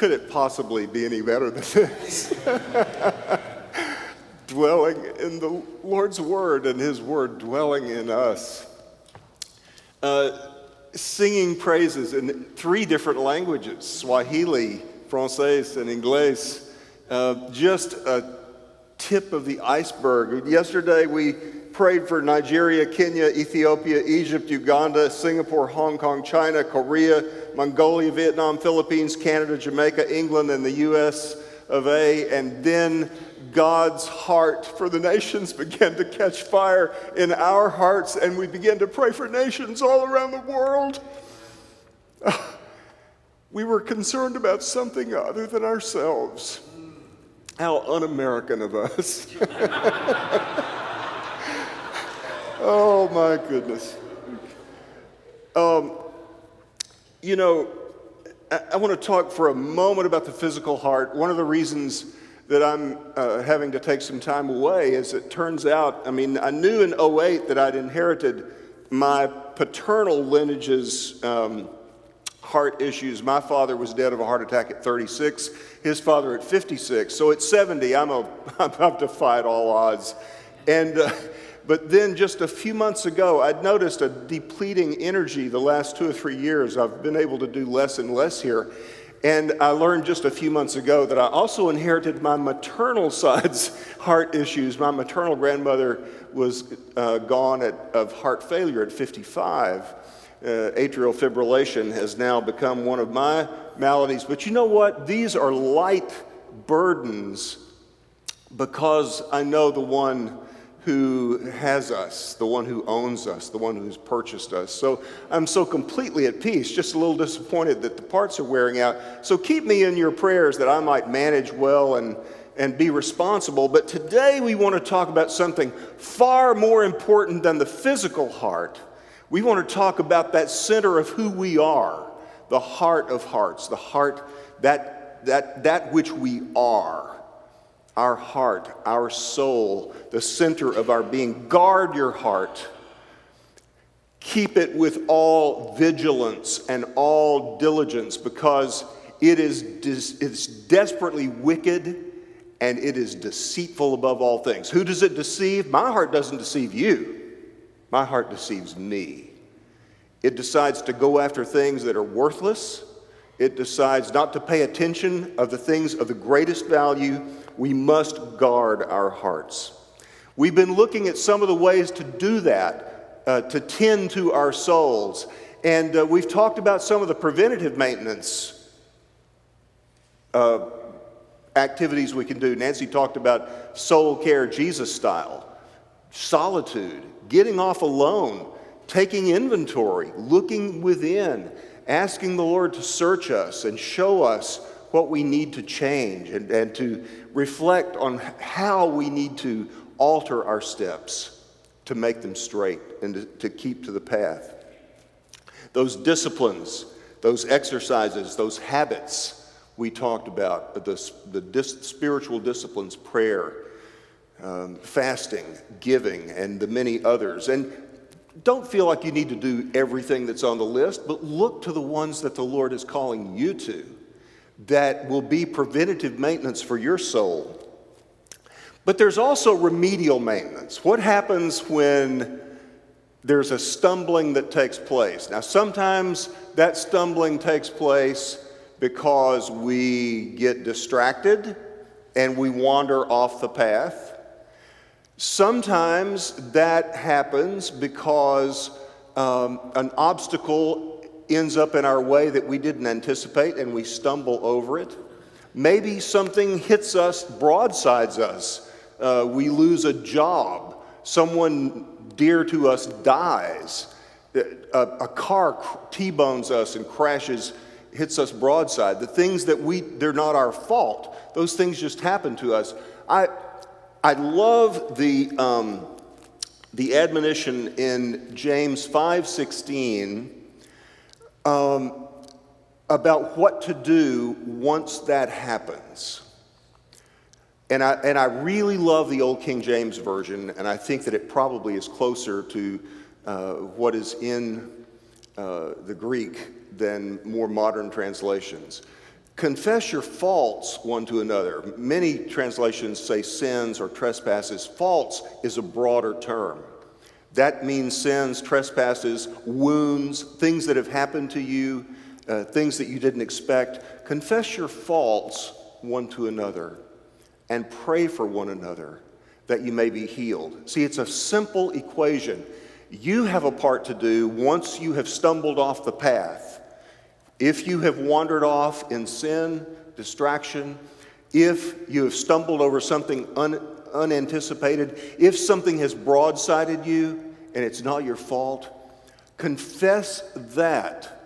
Could it possibly be any better than this? Dwelling in the Lord's Word and His Word dwelling in us. Singing praises in 3 different languages, Swahili, Francais, and English. Just a tip of the iceberg. Yesterday we prayed for Nigeria, Kenya, Ethiopia, Egypt, Uganda, Singapore, Hong Kong, China, Korea, Mongolia, Vietnam, Philippines, Canada, Jamaica, England, and the US of A. And then God's heart for the nations began to catch fire in our hearts, and we began to pray for nations all around the world. We were concerned about something other than ourselves. How un-American of us. Oh, my goodness. You know, I want to talk for a moment about the physical heart. One of the reasons that I'm having to take some time away is it turns out, I knew in 2008 that I'd inherited my paternal lineage's heart issues. My father was dead of a heart attack at 36, his father at 56. So at 70, I've defied all odds. But then just a few months ago, I'd noticed a depleting energy the last 2 or 3 years. I've been able to do less and less here. And I learned just a few months ago that I also inherited my maternal side's heart issues. My maternal grandmother was gone of heart failure at 55. Atrial fibrillation has now become one of my maladies. But you know what? These are light burdens because I know the one who has us, the one who owns us, the one who's purchased us. So I'm so completely at peace, just a little disappointed that the parts are wearing out. So keep me in your prayers that I might manage well and be responsible. But today we want to talk about something far more important than the physical heart. We want to talk about that center of who we are, the heart of hearts, the heart, that which we are. Our heart, our soul, the center of our being. Guard your heart. Keep it with all vigilance and all diligence, because it's desperately wicked and it is deceitful above all things. Who does it deceive? My heart doesn't deceive you. My heart deceives me. It decides to go after things that are worthless. It decides not to pay attention of the things of the greatest value. We must guard our hearts. We've been looking at some of the ways to do that, to tend to our souls. And we've talked about some of the preventative maintenance activities we can do. Nancy talked about soul care, Jesus style, solitude, getting off alone, taking inventory, looking within, asking the Lord to search us and show us what we need to change and to reflect on how we need to alter our steps to make them straight and to keep to the path. Those disciplines, those exercises, those habits we talked about, the spiritual disciplines, prayer, fasting, giving, and the many others. And don't feel like you need to do everything that's on the list, but look to the ones that the Lord is calling you to, that will be preventative maintenance for your soul. But there's also remedial maintenance. What happens when there's a stumbling that takes place? Now, sometimes that stumbling takes place because we get distracted and we wander off the path. Sometimes that happens because an obstacle ends up in our way that we didn't anticipate and we stumble over it. Maybe something hits us, broadsides us. We lose a job. Someone dear to us dies. A car T-bones us and crashes, hits us broadside. The things that they're not our fault. Those things just happen to us. I love the admonition in James 5:16 about what to do once that happens. And I really love the old King James Version, and I think that it probably is closer to what is in the Greek than more modern translations. Confess your faults one to another. Many translations say sins or trespasses. Faults is a broader term. That means sins, trespasses, wounds, things that have happened to you, things that you didn't expect. Confess your faults one to another and pray for one another that you may be healed. See, it's a simple equation. You have a part to do once you have stumbled off the path. If you have wandered off in sin, distraction, if you have stumbled over something unanticipated, if something has broadsided you and it's not your fault, confess that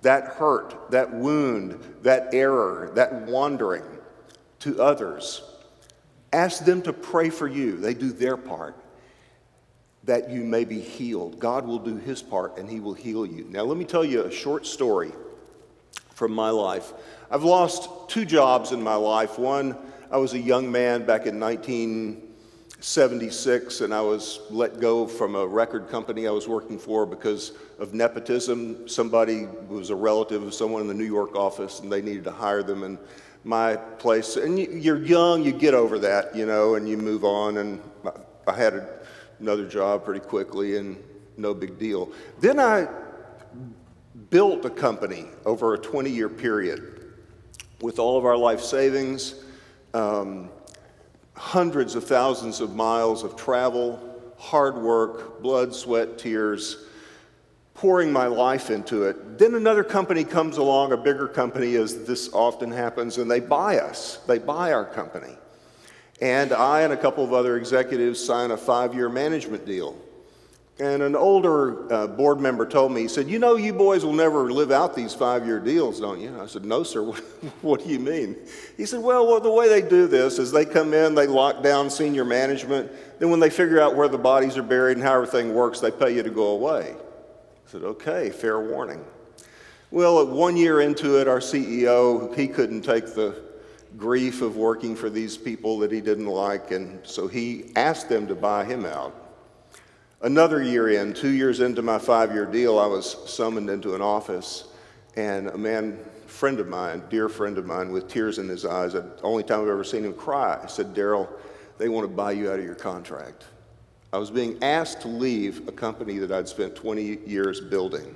hurt, that wound, that error, that wandering to others. Ask them to pray for you. They do their part, that you may be healed. God will do his part and he will heal you. Now let me tell you a short story from my life. I've lost 2 jobs in my life. One, I was a young man back in 1976, and I was let go from a record company I was working for because of nepotism. Somebody was a relative of someone in the New York office, and they needed to hire them in my place. And you're young, you get over that, and you move on. And I had another job pretty quickly, and no big deal. Then I built a company over a 20-year period with all of our life savings, hundreds of thousands of miles of travel, hard work, blood, sweat, tears, pouring my life into it. Then another company comes along, a bigger company, as this often happens, and they buy us. They buy our company. And I and a couple of other executives sign a 5-year management deal. And an older board member told me, he said, you boys will never live out these 5-year deals, don't you? I said, no, sir, what do you mean? He said, well, the way they do this is they come in, they lock down senior management, then when they figure out where the bodies are buried and how everything works, they pay you to go away. I said, okay, fair warning. Well, at 1 year into it, our CEO, he couldn't take the grief of working for these people that he didn't like, and so he asked them to buy him out. Another year in, 2 years into my 5-year deal, I was summoned into an office, and a friend of mine, dear friend of mine, with tears in his eyes, the only time I've ever seen him cry, said, Darrell, they want to buy you out of your contract. I was being asked to leave a company that I'd spent 20 years building.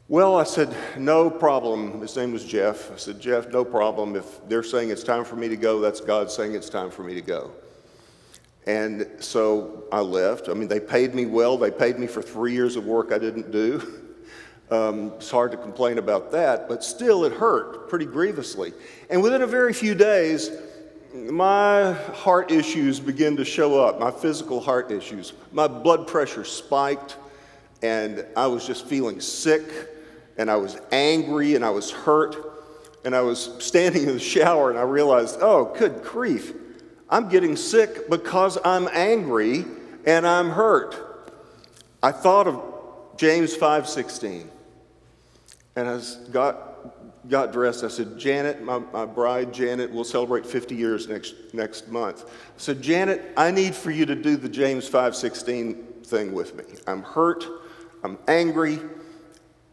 Well, I said, no problem. His name was Jeff. I said, Jeff, no problem. If they're saying it's time for me to go, that's God saying it's time for me to go. And so I left. They paid me well. They paid me for 3 years of work I didn't do. It's hard to complain about that, but still it hurt pretty grievously. And within a very few days, my heart issues began to show up, my physical heart issues. My blood pressure spiked, and I was just feeling sick, and I was angry, and I was hurt. And I was standing in the shower, and I realized, oh, good grief. I'm getting sick because I'm angry and I'm hurt. I thought of James 5:16, and I got dressed. I said, Janet, my bride, Janet, will celebrate 50 years next month. I said, Janet, I need for you to do the James 5:16 thing with me. I'm hurt. I'm angry.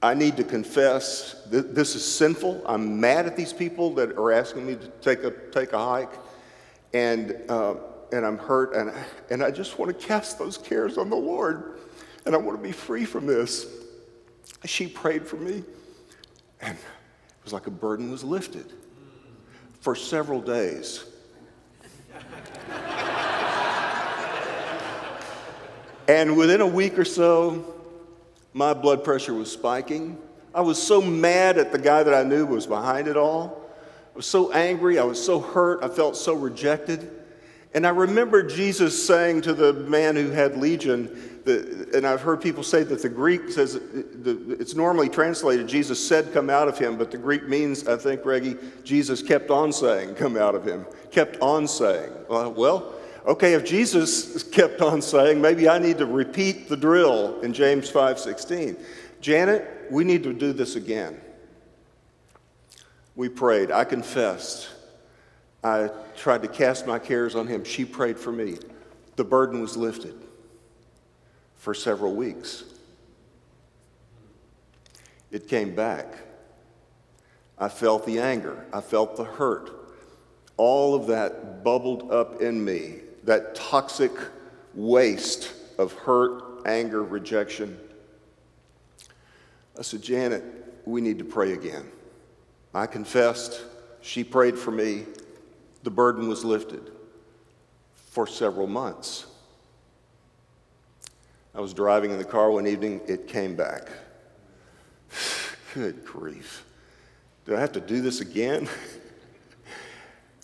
I need to confess. This is sinful. I'm mad at these people that are asking me to take a hike. And I'm hurt, and I just want to cast those cares on the Lord, and I want to be free from this. She prayed for me, and it was like a burden was lifted for several days. And within a week or so, my blood pressure was spiking. I was so mad at the guy that I knew was behind it all. I was so angry, I was so hurt, I felt so rejected. And I remember Jesus saying to the man who had legion, and I've heard people say that the Greek says, it's normally translated, Jesus said, come out of him, but the Greek means, I think, Reggie, Jesus kept on saying, come out of him, kept on saying. Well, okay, if Jesus kept on saying, maybe I need to repeat the drill in James 5:16. Janet, we need to do this again. We prayed. I confessed. I tried to cast my cares on him. She prayed for me. The burden was lifted for several weeks. It came back. I felt the anger. I felt the hurt. All of that bubbled up in me, that toxic waste of hurt, anger, rejection. I said, Janet, we need to pray again. I confessed. She prayed for me. The burden was lifted for several months. I was driving in the car one evening. It came back. Good grief. Do I have to do this again?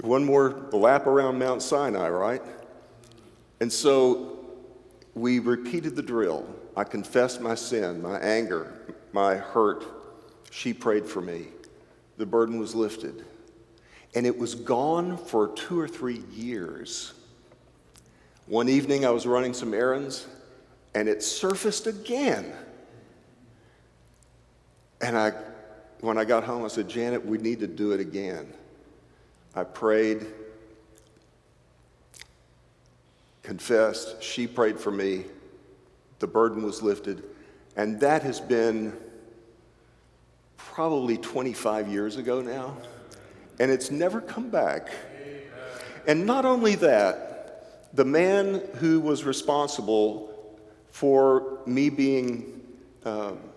One more lap around Mount Sinai, right? And so we repeated the drill. I confessed my sin, my anger, my hurt. She prayed for me. The burden was lifted. And it was gone for 2 or 3 years. One evening I was running some errands, and it surfaced again. And when I got home, I said, Janet, we need to do it again. I prayed, confessed, she prayed for me, the burden was lifted, and that has been probably 25 years ago now, and it's never come back. And not only that, the man who was responsible for me being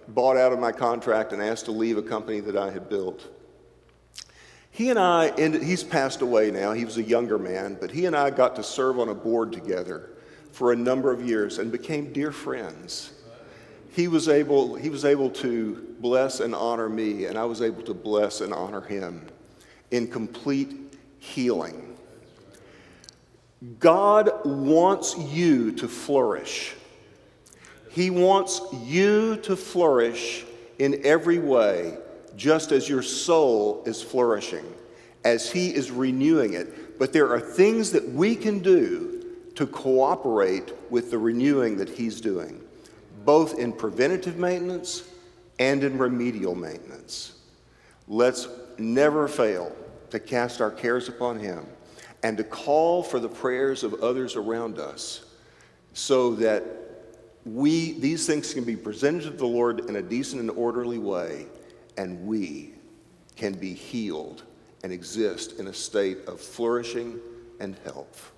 bought out of my contract and asked to leave a company that I had built, he and I, he's passed away now, he was a younger man, but he and I got to serve on a board together for a number of years and became dear friends. He was able to bless and honor me, and I was able to bless and honor him in complete healing. God wants you to flourish. He wants you to flourish in every way, just as your soul is flourishing, as He is renewing it. But there are things that we can do to cooperate with the renewing that He's doing, both in preventative maintenance and in remedial maintenance. Let's never fail to cast our cares upon Him and to call for the prayers of others around us so that these things can be presented to the Lord in a decent and orderly way, and we can be healed and exist in a state of flourishing and health.